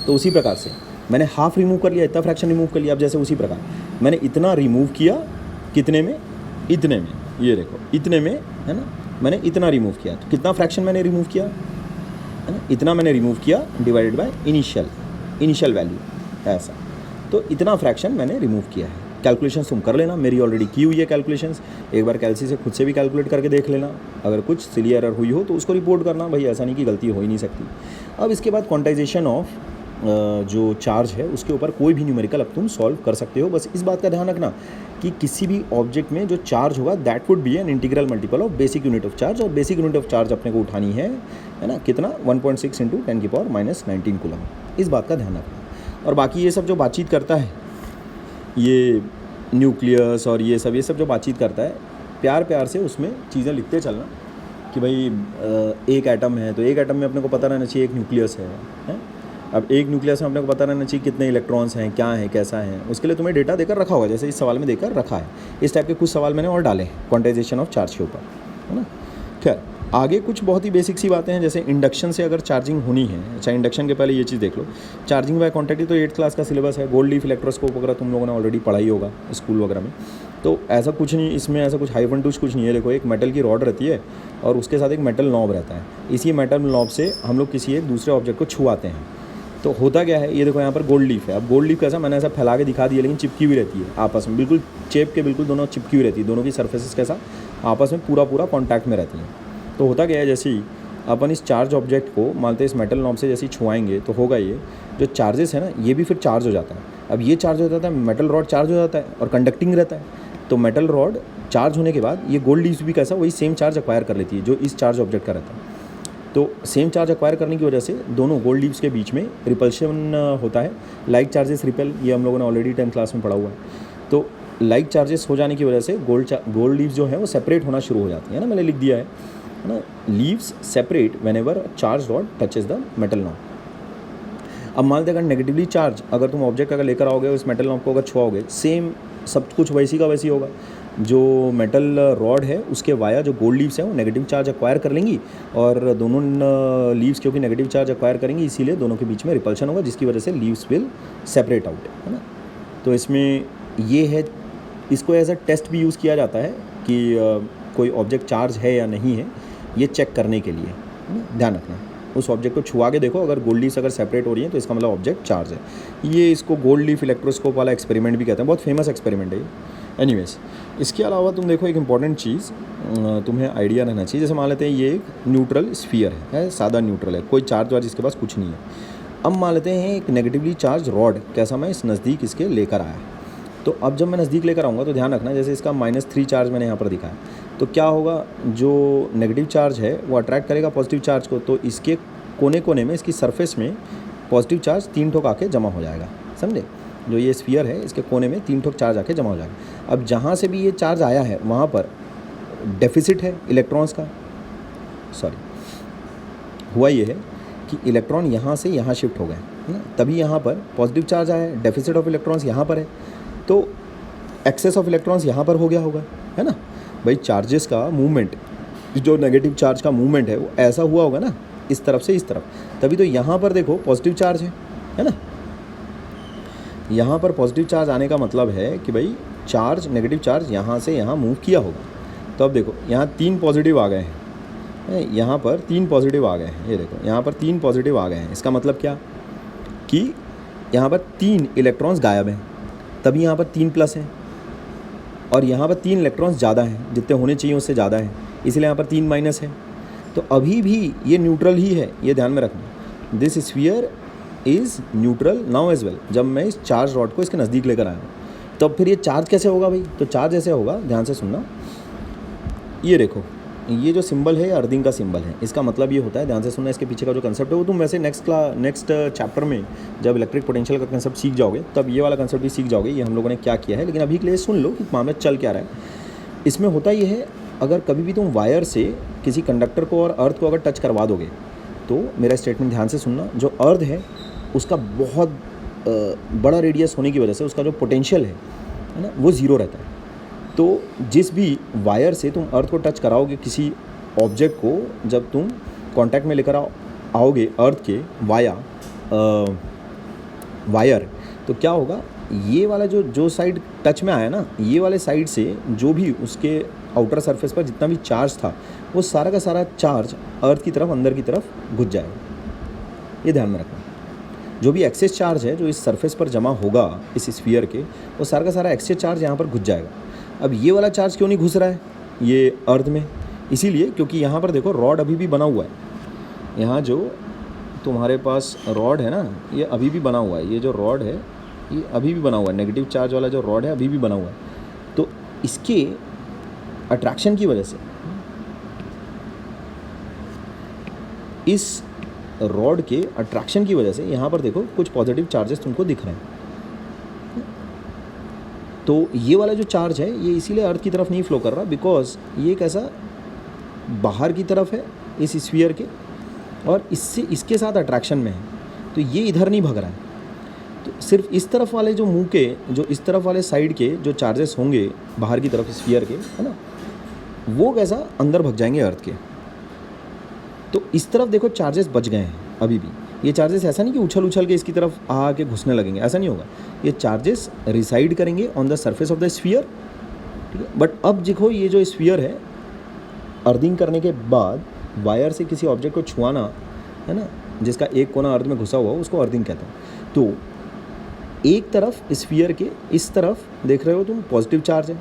तो उसी प्रकार से मैंने हाफ रिमूव कर लिया, इतना फ्रैक्शन रिमूव कर लिया। अब जैसे उसी प्रकार मैंने इतना रिमूव किया, कितने में, इतने में, ये देखो इतने में, है ना, मैंने इतना रिमूव किया, तो कितना फ्रैक्शन मैंने रिमूव किया, है ना, इतना मैंने रिमूव किया डिवाइडेड बाय इनिशियल वैल्यू, ऐसा। तो इतना फ्रैक्शन मैंने रिमूव किया है। कैलकुलेशंस तुम कर लेना, मेरी ऑलरेडी की हुई है कैलकुलेशंस, एक बार कैलसी से खुद से भी कैलकुलेट करके देख लेना। अगर कुछ सिली एरर हुई हो तो उसको रिपोर्ट करना, भाई ऐसा नहीं कि गलती हो ही नहीं सकती। अब इसके बाद क्वांटाइजेशन ऑफ जो चार्ज है उसके ऊपर कोई भी न्यूमेरिकल अब तुम सॉल्व कर सकते हो। बस इस बात का ध्यान रखना कि किसी भी ऑब्जेक्ट में जो चार्ज होगा that would be an integral multiple of basic unit of charge, और बेसिक यूनिट ऑफ चार्ज अपने को उठानी है ना, कितना, 1.6 × 10⁻⁻19 कूलम। इस बात का ध्यान रखना। और बाकी ये सब जो बातचीत करता है, ये न्यूक्लियस और ये सब जो बातचीत करता है, प्यार प्यार से उसमें चीज़ें लिखते चलना कि भाई एक एटम है तो एक एटम में अपने को पता रहना चाहिए एक न्यूक्लियस है? अब एक न्यूक्लियस में अपने को पता रहना चाहिए कितने इलेक्ट्रॉन्स हैं, क्या है, कैसा है। उसके लिए तुम्हें डेटा देकर रखा होगा, जैसे इस सवाल में देकर रखा है। इस टाइप के कुछ सवाल मैंने और डाले क्वांटाइजेशन ऑफ चार्ज के ऊपर, है ना। खैर आगे कुछ बहुत ही बेसिक सी बातें हैं, जैसे इंडक्शन से अगर चार्जिंग होनी है। अच्छा, इंडक्शन के पहले ये चीज़ देख लो, चार्जिंग बाय कॉन्टैक्ट तो 8th क्लास का सिलेबस है। गोल्ड लीफ इलेक्ट्रोस्कोप वगैरह तुम लोगों ने ऑलरेडी पढ़ा ही होगा स्कूल वगैरह में। तो ऐसा कुछ नहीं, इसमें ऐसा कुछ हाइफन टूच कुछ नहीं है। देखो, एक मेटल की रॉड रहती है और उसके साथ एक मेटल नॉब रहता है। इसी मेटल नॉब से हम लोग किसी एक दूसरे ऑब्जेक्ट को छुआते हैं। तो होता क्या है, ये देखो यहाँ पर गोल्ड लीफ है। अब गोल्ड लीफ कैसा, मैंने ऐसा फैला के दिखा दिया, लेकिन चिपकी हुई रहती है आपस में, बिल्कुल चेप के बिल्कुल दोनों चिपकी हुई रहती है। दोनों की सर्फेसिस कैसा आपस में पूरा कॉन्टैक्ट में रहती हैं। तो होता क्या है, जैसे ही अपन इस चार्ज ऑब्जेक्ट को मानते इस मेटल नॉब से जैसे ही छुआएंगे तो होगा ये, जो चार्जेस है ना, ये भी फिर चार्ज हो जाता है। अब ये चार्ज हो जाता है, मेटल रॉड चार्ज हो जाता है और कंडक्टिंग रहता है। तो मेटल रॉड चार्ज होने के बाद ये गोल्ड लीफ भी कैसा, वही सेम चार्ज एक्वायर कर लेती है जो इस चार्ज ऑब्जेक्ट का रहता है। तो सेम चार्ज एक्वायर करने की वजह से दोनों गोल्ड लीव्स के बीच में रिपल्शन होता है। लाइक चार्जेस रिपेल, ये हम लोगों ने ऑलरेडी 10th क्लास में पढ़ा हुआ है। तो लाइक चार्जेस हो जाने की वजह से गोल्ड लीव्स जो है वो सेपरेट होना शुरू हो जाती है ना, मैंने लिख दिया है ना, leaves separate whenever charge rod touches the metal knob. अब मान लेते अगर नेगेटिवली चार्ज, अगर तुम ऑब्जेक्ट अगर लेकर आओगे उस मेटल नॉब को अगर छुआओगे, सेम सब कुछ वैसी का वैसी होगा। जो मेटल रॉड है उसके वाया जो गोल्ड लीव्स हैं वो नेगेटिव चार्ज एक्वायर कर लेंगी, और दोनों लीव्स क्योंकि नेगेटिव चार्ज एक्वायर करेंगी इसीलिए दोनों के बीच में रिपल्शन होगा, जिसकी वजह से लीव्स विल सेपरेट आउट, है ना। तो इसमें ये है, इसको एज अ टेस्ट भी यूज़ किया जाता है कि कोई ऑब्जेक्ट चार्ज है या नहीं है, ये चेक करने के लिए, है ना। ध्यान रखना, उस ऑब्जेक्ट को छुआ के देखो, अगर गोल्ड लीव्स अगर सेपरेट हो रही हैं तो इसका मतलब ऑब्जेक्ट चार्ज है। ये इसको गोल्ड लीफ इलेक्ट्रोस्कोप वाला एक्सपेरिमेंट भी कहते हैं, बहुत फेमस एक्सपेरिमेंट है ये। एनीवेज, इसके अलावा तुम देखो एक इंपॉर्टेंट चीज़ तुम्हें आइडिया रहना चाहिए। जैसे मान लेते हैं ये एक न्यूट्रल स्फीयर है, सादा न्यूट्रल है, कोई चार्ज वार्ज इसके पास कुछ नहीं है। अब मान लेते हैं एक नेगेटिवली चार्ज रॉड कैसा मैं इस नज़दीक इसके लेकर आया। तो अब जब मैं नज़दीक लेकर आऊँगा तो ध्यान रखना, जैसे इसका -3 चार्ज मैंने यहाँ पर दिखाया, तो क्या होगा, जो नेगेटिव चार्ज है वो अट्रैक्ट करेगा पॉजिटिव चार्ज को, तो इसके कोने कोने में, इसकी सरफेस में पॉजिटिव चार्ज 3 ठोक आके जमा हो जाएगा, समझे। जो ये स्फीयर है इसके कोने में 3 ठोक चार्ज आके जमा हो जाएगा। अब जहाँ से भी ये चार्ज आया है वहाँ पर डेफिसिट है इलेक्ट्रॉन्स का, सॉरी, हुआ ये है कि इलेक्ट्रॉन यहाँ से यहाँ शिफ्ट हो गए, है ना, तभी यहाँ पर पॉजिटिव चार्ज आया है, डेफिसिट ऑफ इलेक्ट्रॉन्स यहाँ पर है, तो एक्सेस ऑफ इलेक्ट्रॉन्स यहाँ पर हो गया होगा, है ना। भाई चार्जेस का मूवमेंट, जो नेगेटिव चार्ज का मूवमेंट है वो ऐसा हुआ होगा ना, इस तरफ से इस तरफ, तभी तो यहाँ पर देखो पॉजिटिव चार्ज है ना। यहाँ पर पॉजिटिव चार्ज आने का मतलब है कि भाई चार्ज, नेगेटिव चार्ज यहाँ से यहाँ मूव किया होगा। तो अब देखो यहाँ 3 पॉजिटिव आ गए हैं, यहाँ पर 3 पॉजिटिव आ गए हैं, ये देखो यहाँ पर 3 पॉजिटिव आ गए हैं। इसका मतलब क्या कि यहाँ पर 3 इलेक्ट्रॉन्स गायब हैं, तभी यहाँ पर 3 प्लस हैं, और यहाँ पर 3 इलेक्ट्रॉन्स ज़्यादा हैं, जितने होने चाहिए उससे ज़्यादा है, इसलिए यहाँ पर 3 माइनस है। तो अभी भी ये न्यूट्रल ही है, ये ध्यान में रखना। This sphere is neutral now as well, जब मैं इस चार्ज रॉड को इसके नज़दीक लेकर आया हूँ। तब फिर ये चार्ज कैसे होगा भाई? तो चार्ज ऐसे होगा, ध्यान से सुनना, ये देखो, ये जो सिंबल है अर्थिंग का सिंबल है। इसका मतलब ये होता है, ध्यान से सुनना, इसके पीछे का जो कंसेप्ट है वो तुम वैसे नेक्स्ट चैप्टर में जब इलेक्ट्रिक पोटेंशियल का कंसेप्ट सीख जाओगे तब ये वाला कंसेप्ट भी सीख जाओगे, ये हम लोगों ने क्या किया है। लेकिन अभी के लिए सुन लो कि मामला चल क्या रहा है। इसमें होता ये है, अगर कभी भी तुम वायर से किसी कंडक्टर को और अर्थ को अगर टच करवा दोगे तो मेरा स्टेटमेंट ध्यान से सुनना, जो अर्थ है उसका बहुत बड़ा रेडियस होने की वजह से उसका जो पोटेंशियल है ना वो ज़ीरो रहता है। तो जिस भी वायर से तुम अर्थ को टच कराओगे किसी ऑब्जेक्ट को, जब तुम कांटेक्ट में लेकर आओगे अर्थ के वायर, तो क्या होगा, ये वाला जो साइड टच में आया ना, ये वाले साइड से जो भी उसके आउटर सरफेस पर जितना भी चार्ज था वो सारा का सारा चार्ज अर्थ की तरफ, अंदर की तरफ घुस जाएगा। ये ध्यान में रखना, जो भी एक्सेस चार्ज है जो इस सरफेस पर जमा होगा इस स्फीयर के, वो सारा का सारा एक्सेस चार्ज यहाँ पर घुस जाएगा। अब ये वाला चार्ज क्यों नहीं घुस रहा है ये अर्थ में? इसीलिए क्योंकि यहाँ पर देखो रॉड अभी भी बना हुआ है। यहाँ जो तुम्हारे पास रॉड है ना, ये अभी भी बना हुआ है। ये जो रॉड है ये अभी भी बना हुआ है, नेगेटिव चार्ज वाला जो रॉड है अभी भी बना हुआ है। तो इसके अट्रैक्शन की वजह से, इस रॉड के अट्रैक्शन की वजह से यहाँ पर देखो कुछ पॉजिटिव चार्जेस तुमको दिख रहे हैं। तो ये वाला जो चार्ज है ये इसीलिए अर्थ की तरफ नहीं फ्लो कर रहा, बिकॉज ये कैसा बाहर की तरफ है इस स्फीयर के, और इससे इसके साथ अट्रैक्शन में है, तो ये इधर नहीं भग रहा है। तो सिर्फ इस तरफ वाले जो मुंह के, जो इस तरफ वाले साइड के जो चार्जेस होंगे बाहर की तरफ स्फीयर के, है ना, वो कैसा अंदर भग जाएंगे अर्थ के। तो इस तरफ देखो चार्जेस बच गए हैं अभी भी। ये चार्जेस ऐसा नहीं कि उछल उछल के इसकी तरफ आके घुसने लगेंगे, ऐसा नहीं होगा। ये चार्जेस रिसाइड करेंगे on the surface of the sphere, ठीक है। बट अब देखो ये जो स्फीयर है, अर्थिंग करने के बाद वायर से किसी ऑब्जेक्ट को छुआना, है ना, जिसका एक कोना अर्थ में घुसा हुआ हो, उसको अर्थिंग कहते हैं। तो एक तरफ स्फीयर के इस तरफ देख रहे हो तुम पॉजिटिव चार्ज है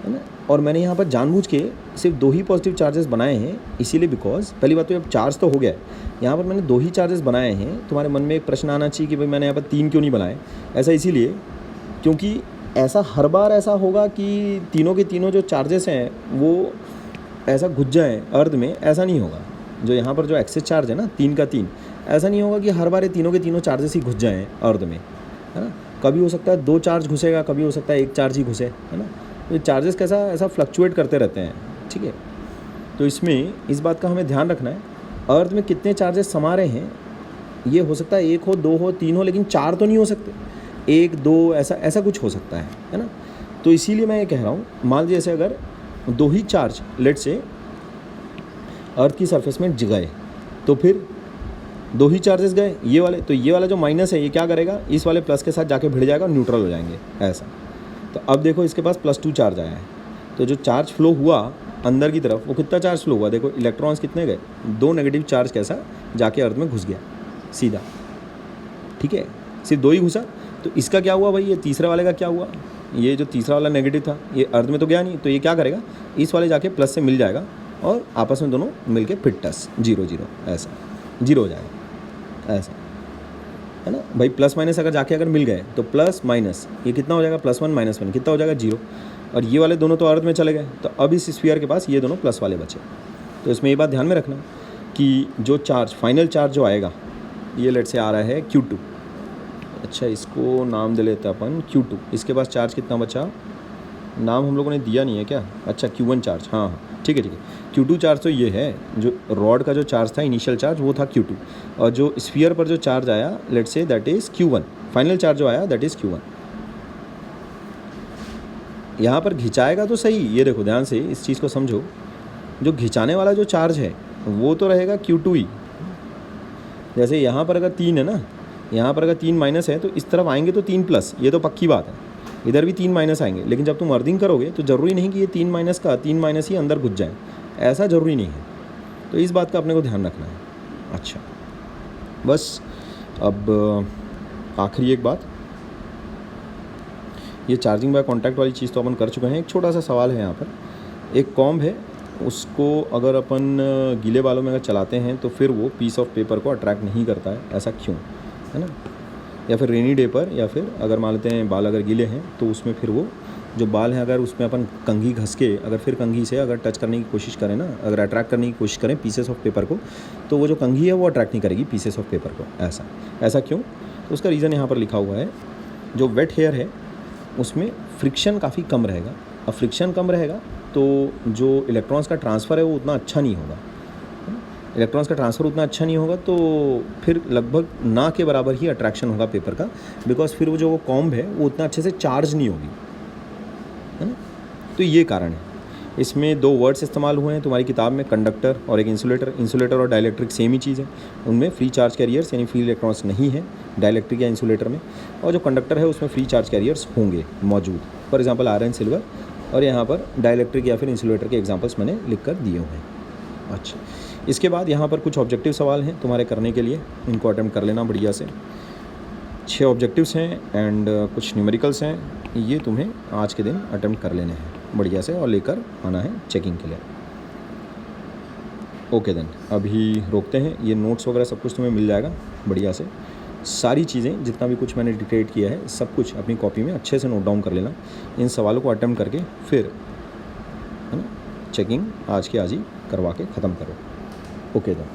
ना, और मैंने यहाँ पर जानबूझ के सिर्फ 2 ही पॉजिटिव चार्जेस बनाए हैं, इसीलिए बिकॉज पहली बात तो अब चार्ज तो हो गया है, यहाँ पर मैंने 2 ही चार्जेस बनाए हैं। तुम्हारे मन में एक प्रश्न आना चाहिए कि भाई मैंने यहाँ पर 3 क्यों नहीं बनाए। ऐसा इसीलिए क्योंकि ऐसा हर बार ऐसा होगा कि तीनों के तीनों जो चार्जेस हैं वो ऐसा घुस जाएँ अर्थ में, ऐसा नहीं होगा। जो यहाँ पर जो एक्सेस चार्ज है ना 3 का 3, ऐसा नहीं होगा कि हर बार ये तीनों के तीनों चार्जेस ही घुस जाएँ अर्थ में, है ना। कभी हो सकता है 2 चार्ज घुसेगा, कभी हो सकता है 1 चार्ज ही घुसे, है ना। तो चार्जेस कैसा ऐसा फ्लक्चुएट करते रहते हैं, ठीक है। तो इसमें इस बात का हमें ध्यान रखना है, अर्थ में कितने चार्जेस समा रहे हैं। ये हो सकता है 1 हो, 2 हो, 3 हो, लेकिन 4 तो नहीं हो सकते। 1, 2 ऐसा कुछ हो सकता है ना। तो इसीलिए मैं ये कह रहा हूँ, मान लीजिए जैसे अगर 2 ही चार्ज लेट से अर्थ की सरफेस में गए, तो फिर 2 ही चार्जेस गए ये वाले, तो ये वाला जो माइनस है ये क्या करेगा, इस वाले प्लस के साथ जाके भिड़ जाएगा, न्यूट्रल हो जाएंगे ऐसा। तो अब देखो इसके पास +2 चार्ज आया है, तो जो चार्ज फ्लो हुआ अंदर की तरफ वो कितना चार्ज फ्लो हुआ, देखो इलेक्ट्रॉन्स कितने गए, 2 नेगेटिव चार्ज कैसा जाके अर्थ में घुस गया सीधा, ठीक है, सिर्फ 2 ही घुसा। तो इसका क्या हुआ भाई, ये तीसरे वाले का क्या हुआ, ये जो तीसरा वाला नेगेटिव था ये अर्थ में तो गया नहीं, तो ये क्या करेगा, इस वाले जाके प्लस से मिल जाएगा और आपस में दोनों मिल के फिर टस 0 0 ऐसा 0 हो जाएगा ऐसा, है ना भाई। प्लस माइनस अगर जाके अगर मिल गए तो प्लस माइनस ये कितना हो जाएगा, +1 -1 कितना हो जाएगा 0, और ये वाले दोनों तो अर्थ में चले गए। तो अब इस स्फीयर के पास ये दोनों प्लस वाले बचे। तो इसमें ये बात ध्यान में रखना कि जो चार्ज फाइनल चार्ज जो आएगा, ये लेट से आ रहा है Q2, अच्छा इसको नाम दे लेते हैं अपन Q2। इसके पास चार्ज कितना बचा, नाम हम लोगों ने दिया नहीं है क्या, अच्छा Q1 चार्ज, हाँ ठीक है। Q2 चार्ज तो ये है, जो रॉड का जो चार्ज था इनिशियल चार्ज वो था Q2, और जो स्फीयर पर जो चार्ज आया let's say that is Q1, final charge जो आया दैट इज़ Q1। यहाँ पर घिंचाएगा तो सही, ये देखो ध्यान से इस चीज़ को समझो, जो घिंचाने वाला जो चार्ज है वो तो रहेगा Q2 ही। जैसे यहाँ पर अगर 3 है ना, यहाँ पर अगर 3 माइनस है तो इस तरफ आएंगे तो 3 प्लस, ये तो पक्की बात है, इधर भी 3 माइनस आएंगे। लेकिन जब तुम अर्थिंग करोगे तो ज़रूरी नहीं कि ये 3 माइनस का 3 माइनस ही अंदर घुस जाए, ऐसा ज़रूरी नहीं है। तो इस बात का अपने को ध्यान रखना है। अच्छा बस अब आखिरी एक बात, ये चार्जिंग बाय कॉन्टैक्ट वाली चीज़ तो अपन कर चुके हैं। एक छोटा सा सवाल है यहाँ पर, एक कॉम्ब है, उसको अगर अपन गीले बालों में अगर चलाते हैं तो फिर वो पीस ऑफ पेपर को अट्रैक्ट नहीं करता है, ऐसा क्यों, है ना। या फिर रेनी डे पर, या फिर अगर मान लेते हैं बाल अगर गीले हैं तो उसमें फिर वो जो बाल हैं अगर उसमें अपन कंघी घस के अगर फिर कंघी से अगर टच करने की कोशिश करें ना, अगर अट्रैक्ट करने की कोशिश करें पीसेस ऑफ पेपर को, तो वो जो कंघी है वो अट्रैक्ट नहीं करेगी पीसेस ऑफ पेपर को। ऐसा क्यों? तो उसका रीज़न यहाँ पर लिखा हुआ है, जो वेट हेयर है उसमें फ्रिक्शन काफ़ी कम रहेगा। अब फ्रिक्शन कम रहेगा तो जो इलेक्ट्रॉन्स का ट्रांसफ़र है वो उतना अच्छा नहीं होगा। इलेक्ट्रॉन्स का ट्रांसफ़र उतना अच्छा नहीं होगा तो फिर लगभग ना के बराबर ही अट्रैक्शन होगा पेपर का, बिकॉज फिर वो जो वो कॉम्ब है वो उतना अच्छे से चार्ज नहीं होगी, है ना। तो ये कारण है। इसमें दो वर्ड्स इस्तेमाल हुए हैं तुम्हारी किताब में, कंडक्टर और एक इंसुलेटर। इंसुलेटर और डाइलेक्ट्रिक सेम ही चीज़ है, उनमें फ्री चार्ज कैरियर्स यानी फ्री इलेक्ट्रॉन्स नहीं है डाइलेक्ट्रिक या इंसुलेटर में, और जो कंडक्टर है उसमें फ्री चार्ज कैरियर्स होंगे मौजूद, फॉर एग्जांपल आयरन, सिल्वर, और यहाँ पर डाइलेक्ट्रिक या फिर इंसुलेटर के एग्जांपल्स मैंने लिख कर दिए हुए हैं। अच्छा, इसके बाद यहाँ पर कुछ ऑब्जेक्टिव सवाल हैं तुम्हारे करने के लिए, इनको अटेम्प्ट कर लेना बढ़िया से। 6 ऑब्जेक्टिव्स हैं एंड कुछ न्यूमेरिकल्स हैं, ये तुम्हें आज के दिन अटेम्प्ट कर लेने हैं बढ़िया से और लेकर आना है चेकिंग के लिए। ओके देन, अभी रोकते हैं। ये नोट्स वगैरह सब कुछ तुम्हें मिल जाएगा बढ़िया से, सारी चीज़ें जितना भी कुछ मैंने डिक्टेट किया है सब कुछ अपनी कॉपी में अच्छे से नोट डाउन कर लेना। इन सवालों को अटेम्प्ट करके फिर, है ना, चेकिंग आज के आज ही करवा के ख़त्म करो। Okay then.